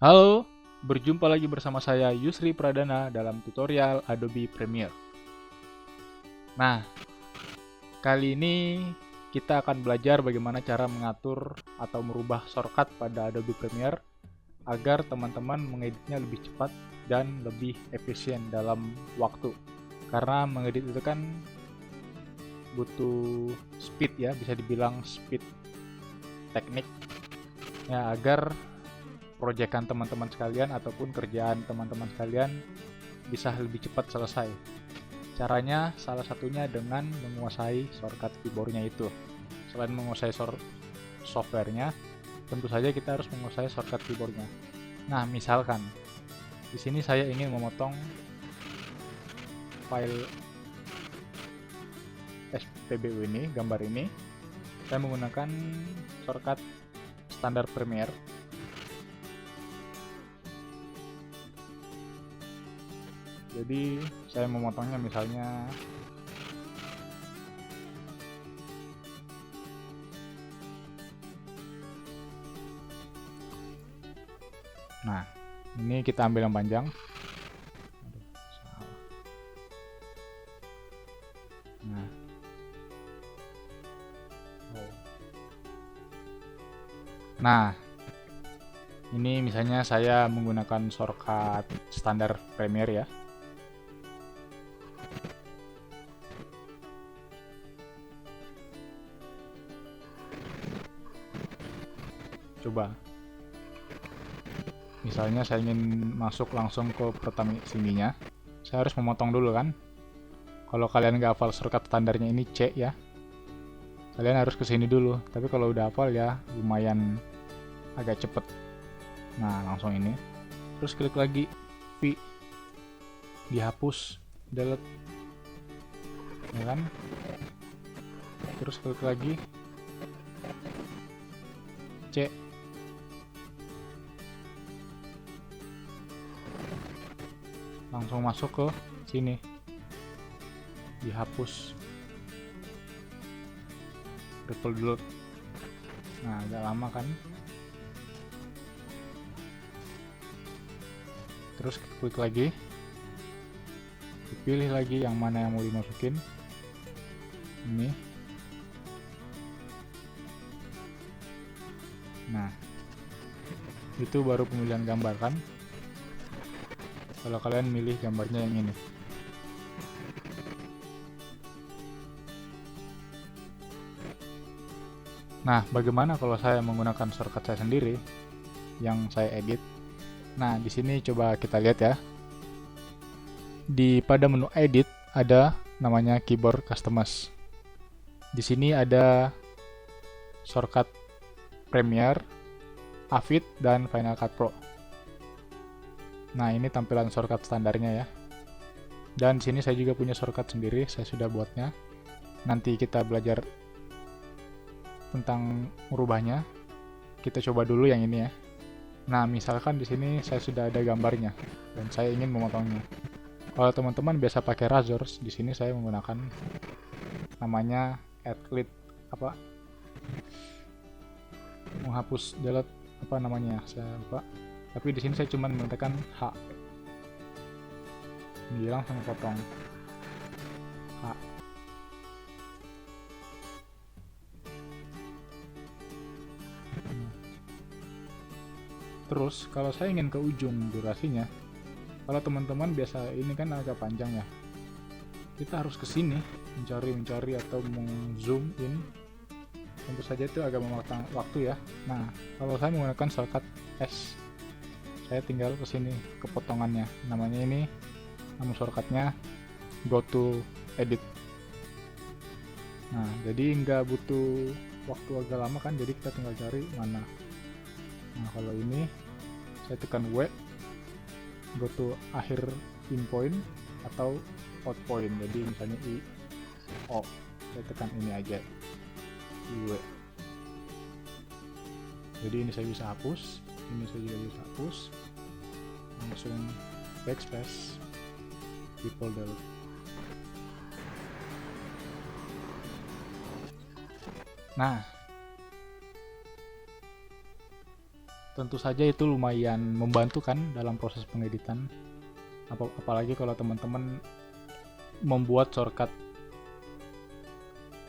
Halo, berjumpa lagi bersama saya Yusri Pradana dalam tutorial Adobe Premiere. Nah, kali ini kita akan belajar bagaimana cara mengatur atau merubah shortcut pada Adobe Premiere agar teman-teman mengeditnya lebih cepat dan lebih efisien dalam waktu. Karena mengedit itu kan butuh speed ya, bisa dibilang speed teknik ya, agar proyekan teman-teman sekalian ataupun kerjaan teman-teman sekalian bisa lebih cepat selesai. Caranya salah satunya dengan menguasai shortcut keyboardnya itu. Selain menguasai softwarenya, tentu saja kita harus menguasai shortcut keyboardnya. Nah, misalkan di sini saya ingin memotong file SPBU ini, gambar ini, saya menggunakan shortcut standar Premiere. Jadi saya memotongnya misalnya nah, ini kita ambil yang panjang. Nah. Nah, ini misalnya saya menggunakan shortcut standar Premiere ya. Coba. Misalnya saya ingin masuk langsung ke pertama sininya. Saya harus memotong dulu kan. Kalau kalian nggak hafal shortcut standarnya ini C ya. Kalian harus ke sini dulu. Tapi kalau udah hafal ya lumayan agak cepet. Nah, langsung ini. Terus klik lagi V. Dihapus, delete. Ya kan? Terus klik lagi C. Langsung masuk ke sini, dihapus, triple delete. Nah, agak lama kan. Terus klik lagi, dipilih lagi yang mana yang mau dimasukin. Ini. Nah, itu baru pemilihan gambar kan. Kalau kalian milih gambarnya yang ini. Nah, bagaimana kalau saya menggunakan shortcut saya sendiri yang saya edit? Nah, di sini coba kita lihat ya. Pada menu edit ada namanya keyboard customize. Di sini ada shortcut Premiere, Avid, dan Final Cut Pro. Nah, ini tampilan shortcut standarnya ya. Dan di sini saya juga punya shortcut sendiri, saya sudah buatnya. Nanti kita belajar tentang merubahnya. Kita coba dulu yang ini ya. Nah, misalkan di sini saya sudah ada gambarnya dan saya ingin memotongnya. Kalau teman-teman biasa pakai razors, di sini saya menggunakan namanya add clip menghapus delete namanya, saya lupa. Tapi di sini saya cuma menekan H. Dia langsung potong H. Terus kalau saya ingin ke ujung durasinya, kalau teman-teman biasa ini kan agak panjang ya, kita harus ke sini mencari atau zoom in. Tentu saja itu agak memakan waktu ya. Nah, kalau saya menggunakan shortcut S, saya tinggal ke sini ke potongannya. Namanya ini, nama shortcutnya go to edit. Nah, jadi nggak butuh waktu agak lama kan, jadi kita tinggal cari mana. Nah, kalau ini saya tekan W, go to akhir in point atau out point. Jadi misalnya I, O, saya tekan ini aja, I, W. Jadi ini saya bisa hapus, ini saya juga bisa hapus. Langsung backspace, triple delete. Nah, tentu saja itu lumayan membantu kan dalam proses pengeditan. Apalagi kalau teman-teman membuat shortcut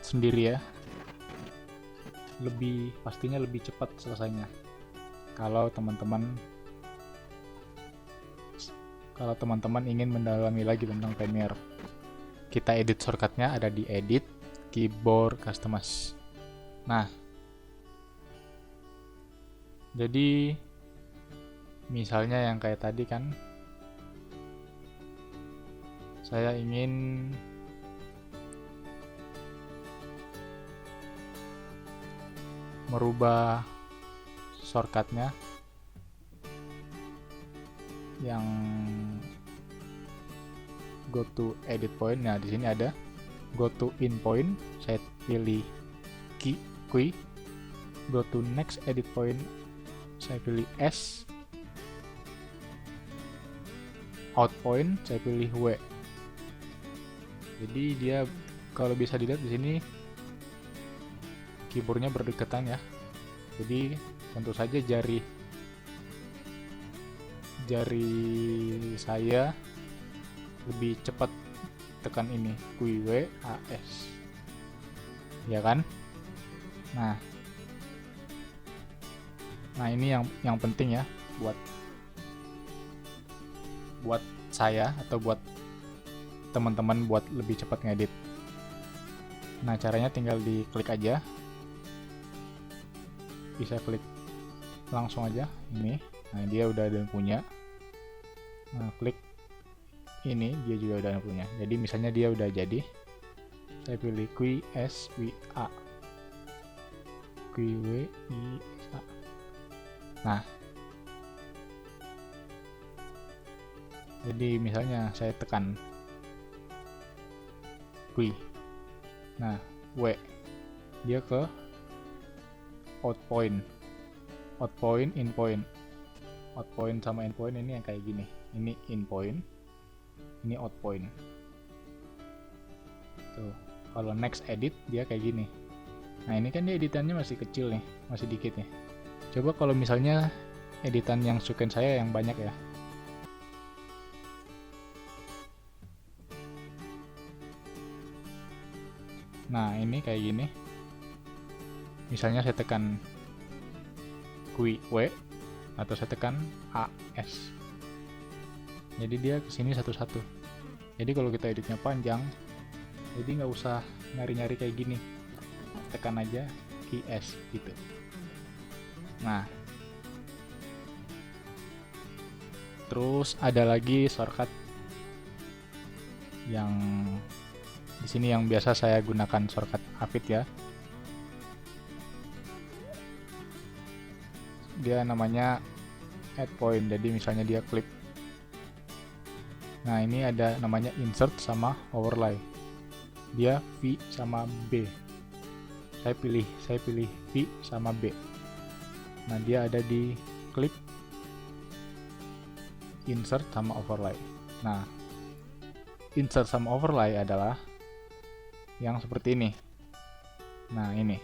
sendiri ya, pastinya lebih cepat selesainya. Kalau teman-teman ingin mendalami lagi tentang Premiere, kita edit shortcutnya ada di edit, keyboard, customize. Nah, jadi misalnya yang kayak tadi kan, saya ingin merubah shortcutnya yang go to edit point. Nah, di sini ada go to in point, saya pilih Q, go to next edit point, saya pilih S, out point, saya pilih W. Jadi dia kalau bisa dilihat di sini keyboardnya berdekatan ya. Jadi tentu saja jari saya lebih cepat tekan ini Q, W, A, S. Ya kan? Nah ini yang penting ya buat saya atau buat teman-teman buat lebih cepat ngedit. Nah, caranya tinggal diklik aja. Bisa klik langsung aja ini. Nah, dia udah ada yang punya. Nah, klik ini, dia juga udah yang punya. Jadi misalnya dia udah jadi, saya pilih Q, S, W, A. Q, W, I, S, A. Nah, jadi misalnya saya tekan Q, nah W, dia ke out point, in point. Out point sama in point ini yang kayak gini. Ini in point, ini out point. Tuh, kalau next edit dia kayak gini. Nah, ini kan dia editannya masih kecil nih, masih dikit nih. Coba kalau misalnya editan yang sukain saya yang banyak ya. Nah, ini kayak gini. Misalnya saya tekan Q, W, atau saya tekan A, S. Jadi dia kesini satu-satu. Jadi kalau kita editnya panjang, jadi nggak usah nyari-nyari kayak gini. Tekan aja Q, S gitu. Nah, terus ada lagi shortcut yang di sini yang biasa saya gunakan, shortcut Avid ya. Dia namanya add point. Jadi misalnya dia klik. Nah, ini ada namanya insert sama overlay. Dia V sama B. Saya pilih V sama B. Nah, dia ada di clip, insert sama overlay. Nah, insert sama overlay adalah yang seperti ini. Nah, ini.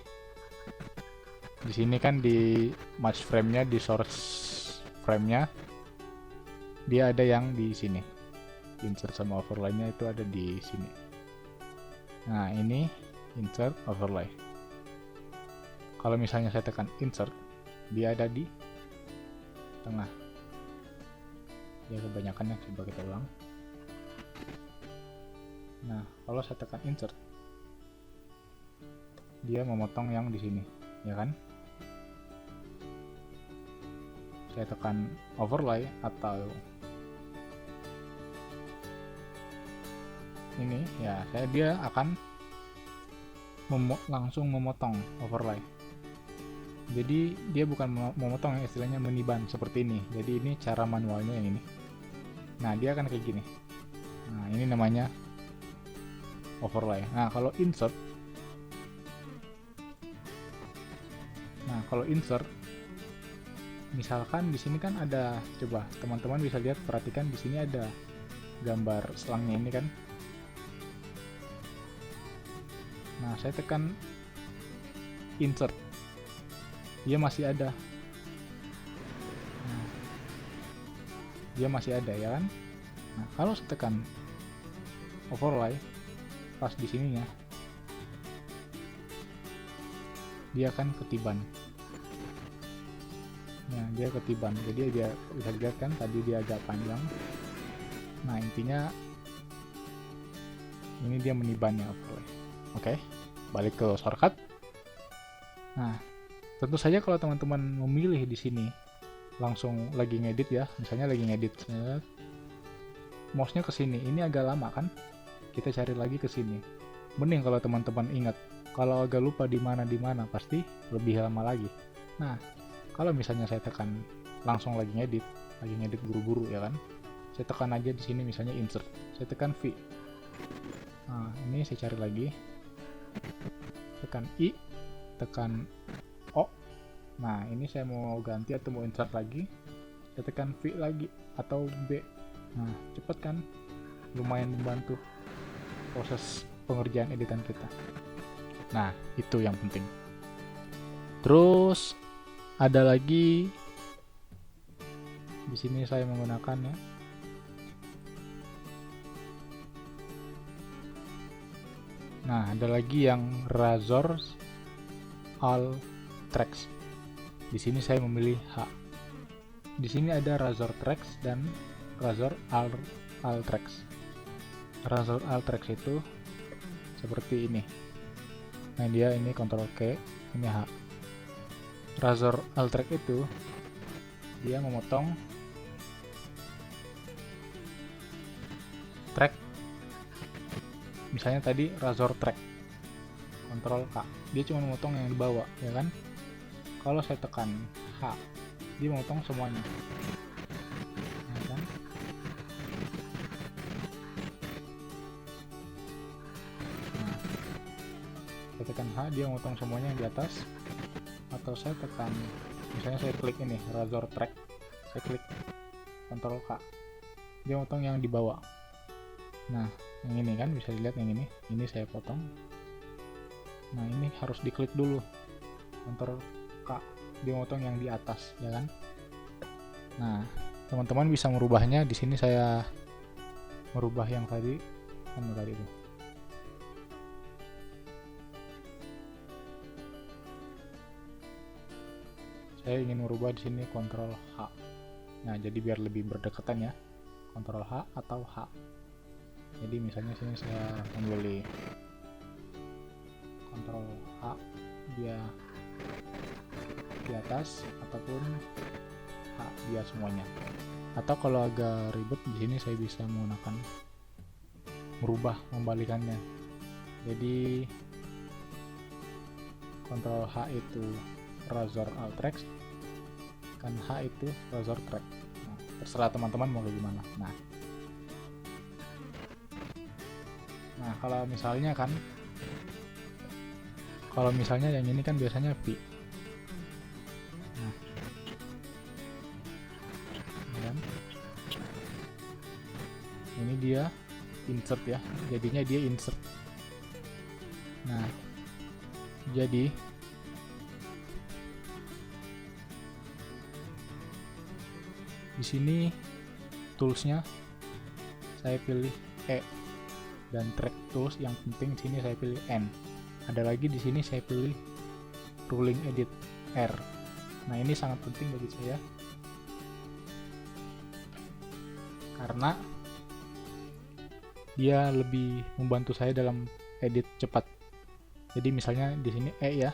Di sini kan di match frame-nya, di source frame-nya dia ada yang di sini. Insert sama overlay-nya itu ada di sini. Nah, ini insert overlay. Kalau misalnya saya tekan insert, dia ada di tengah. Ya, kebanyakan ya, coba kita ulang. Nah, kalau saya tekan insert, dia memotong yang di sini, ya kan? Saya tekan overlay atau ini ya, dia akan langsung memotong overlay. Jadi dia bukan memotong ya, istilahnya meniban seperti ini. Jadi ini cara manualnya yang ini. Nah, dia akan kayak gini. Nah, ini namanya overlay. Nah, kalau insert, misalkan di sini kan ada, coba teman-teman bisa lihat, perhatikan di sini ada gambar selangnya ini kan. Nah, saya tekan insert, dia masih ada. dia masih ada ya kan. Nah kalau saya tekan overlay pas di sininya, dia akan ketiban. Nah dia ketiban, jadi dia bisa dilihat kan tadi dia agak panjang. Nah intinya ini dia menibannya overlay. Oke, balik ke shortcut. Nah tentu saja kalau teman-teman memilih di sini langsung lagi ngedit ya, misalnya lagi ngedit, mouse-nya ke sini, ini agak lama kan, kita cari lagi ke sini. Mending kalau teman-teman ingat, kalau agak lupa di mana pasti lebih lama lagi. Nah kalau misalnya saya tekan langsung lagi ngedit buru-buru ya kan, saya tekan aja di sini misalnya insert, saya tekan V. Nah ini saya cari lagi, tekan I, tekan O. Nah ini saya mau ganti atau mau insert lagi, saya tekan V lagi atau B. Nah cepet kan, lumayan membantu proses pengerjaan editan kita. Nah itu yang penting. Terus ada lagi di sini saya menggunakannya. Nah ada lagi yang Razor All Tracks. Di sini saya memilih H. Di sini ada Razor Tracks dan Razor All Tracks. Razor All Tracks itu seperti ini. Nah dia ini Ctrl K, ini H. Razor All Track itu dia memotong track. Misalnya tadi Razor Track, Ctrl K, dia cuma memotong yang di bawah ya kan. Kalau saya tekan H, dia memotong semuanya ya kan? Nah, saya tekan H, dia memotong semuanya yang di atas. Atau saya tekan, misalnya saya klik ini Razor Track, saya klik Ctrl K, dia memotong yang di bawah. Nah yang ini kan bisa dilihat, yang ini saya potong. Nah ini harus diklik dulu Ctrl K, dia motong yang di atas ya kan. Nah teman-teman bisa merubahnya. Di sini saya merubah yang tadi itu. Saya ingin merubah di sini Ctrl H. Nah jadi biar lebih berdekatan ya, Ctrl H atau H. Jadi misalnya sini saya memilih Ctrl H, dia di atas, ataupun H dia semuanya. Atau kalau agak ribet di sini saya bisa menggunakan merubah, membalikannya. Jadi Ctrl H itu Razor All Tracks, kan H itu Razor Track. Nah, terserah teman-teman mau kayak gimana. Nah kalau misalnya kan, kalau misalnya yang ini kan biasanya V. Nah, ini dia insert ya, jadinya dia insert. Nah jadi di sini toolsnya saya pilih E, dan track tools yang penting sini saya pilih N. Ada lagi di sini saya pilih ruling edit R. Nah ini sangat penting bagi saya karena dia lebih membantu saya dalam edit cepat. Jadi misalnya di sini E ya,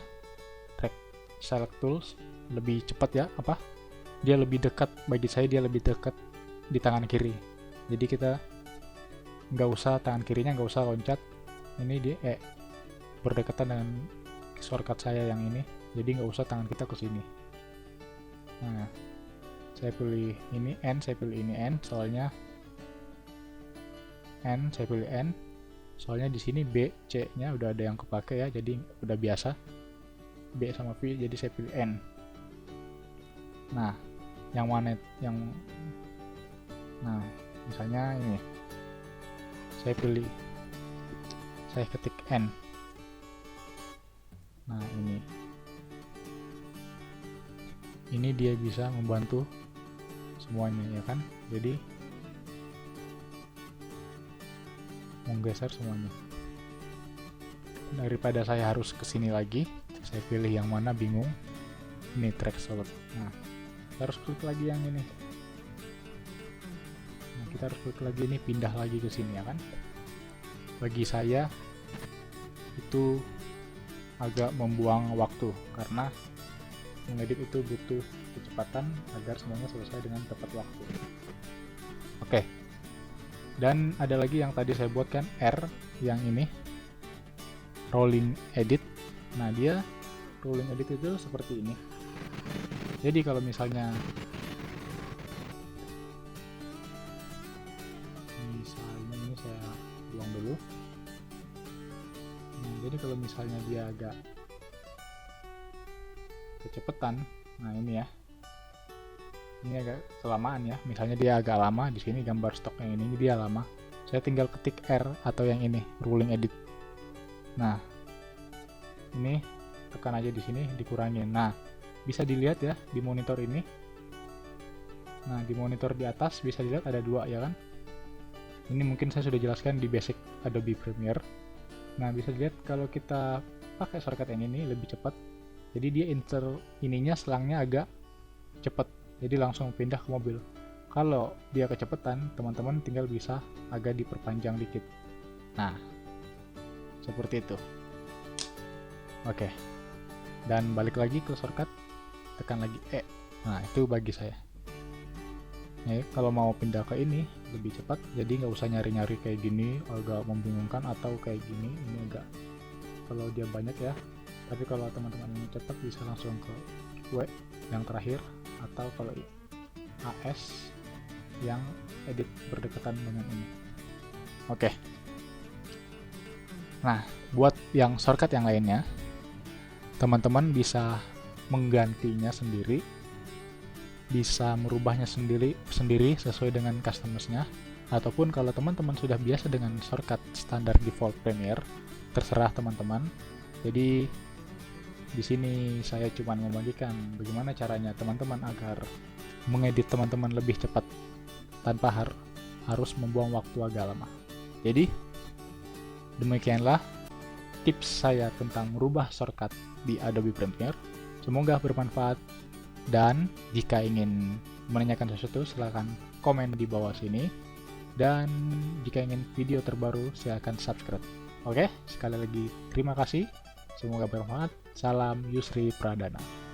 track select tools, lebih cepat ya, dia lebih dekat bagi saya, dia lebih dekat di tangan kiri. Jadi kita nggak usah tangan kirinya nggak usah loncat, ini di E berdekatan dengan shortcut saya yang ini, jadi nggak usah tangan kita ke sini. Nah saya pilih ini N, saya pilih ini N, soalnya N, saya pilih N soalnya di sini B, C nya udah ada yang kepake ya, jadi udah biasa B sama V, jadi saya pilih N. Nah yang mana yang, nah misalnya ini saya pilih, saya ketik N. Nah ini dia bisa membantu semuanya ya kan. Jadi menggeser semuanya. Daripada saya harus kesini lagi, saya pilih yang mana bingung. Ini track solid. Nah, kita harus klik lagi yang ini. Nah, kita harus klik lagi ini, pindah lagi ke sini ya kan. Bagi saya itu agak membuang waktu karena mengedit itu butuh kecepatan agar semuanya selesai dengan tepat waktu. Oke. Dan ada lagi yang tadi saya buatkan R yang ini rolling edit. Nah, dia rolling edit itu seperti ini. Jadi kalau misalnya ini saya buang dulu. Nah, jadi kalau misalnya dia agak kecepatan, nah ini ya, ini agak kelamaan ya. Misalnya dia agak lama, di sini gambar stoknya ini dia lama. Saya tinggal ketik R atau yang ini rolling edit. Nah, ini tekan aja di sini dikurangin. Nah, bisa dilihat ya di monitor ini. Nah, di monitor di atas bisa dilihat ada dua ya kan. Ini mungkin saya sudah jelaskan di basic Adobe Premiere. Nah, bisa dilihat kalau kita pakai shortcut yang ini lebih cepat. Jadi dia insert ininya, selangnya agak cepat. Jadi langsung pindah ke mobil. Kalau dia kecepatan, teman-teman tinggal bisa agak diperpanjang dikit. Nah, seperti itu. Oke. Dan balik lagi ke shortcut, tekan lagi E. Nah, itu bagi saya. Ya, kalau mau pindah ke ini lebih cepat, jadi nggak usah nyari-nyari kayak gini, agak membingungkan, atau kayak gini, ini agak kalau dia banyak ya. Tapi kalau teman-teman ini cepat bisa langsung ke W yang terakhir, atau kalau AS yang edit berdekatan dengan ini. Oke. Nah, buat yang shortcut yang lainnya, teman-teman bisa menggantinya sendiri, bisa merubahnya sendiri sesuai dengan customize-nya, ataupun kalau teman-teman sudah biasa dengan shortcut standar default Premiere, terserah teman-teman. Jadi di sini saya cuma membagikan bagaimana caranya teman-teman agar mengedit teman-teman lebih cepat tanpa harus membuang waktu agak lama. Jadi demikianlah tips saya tentang merubah shortcut di Adobe Premiere. Semoga bermanfaat. Dan jika ingin menanyakan sesuatu, silahkan komen di bawah sini. Dan jika ingin video terbaru, silahkan subscribe. Oke, sekali lagi terima kasih. Semoga bermanfaat. Salam Yusri Pradana.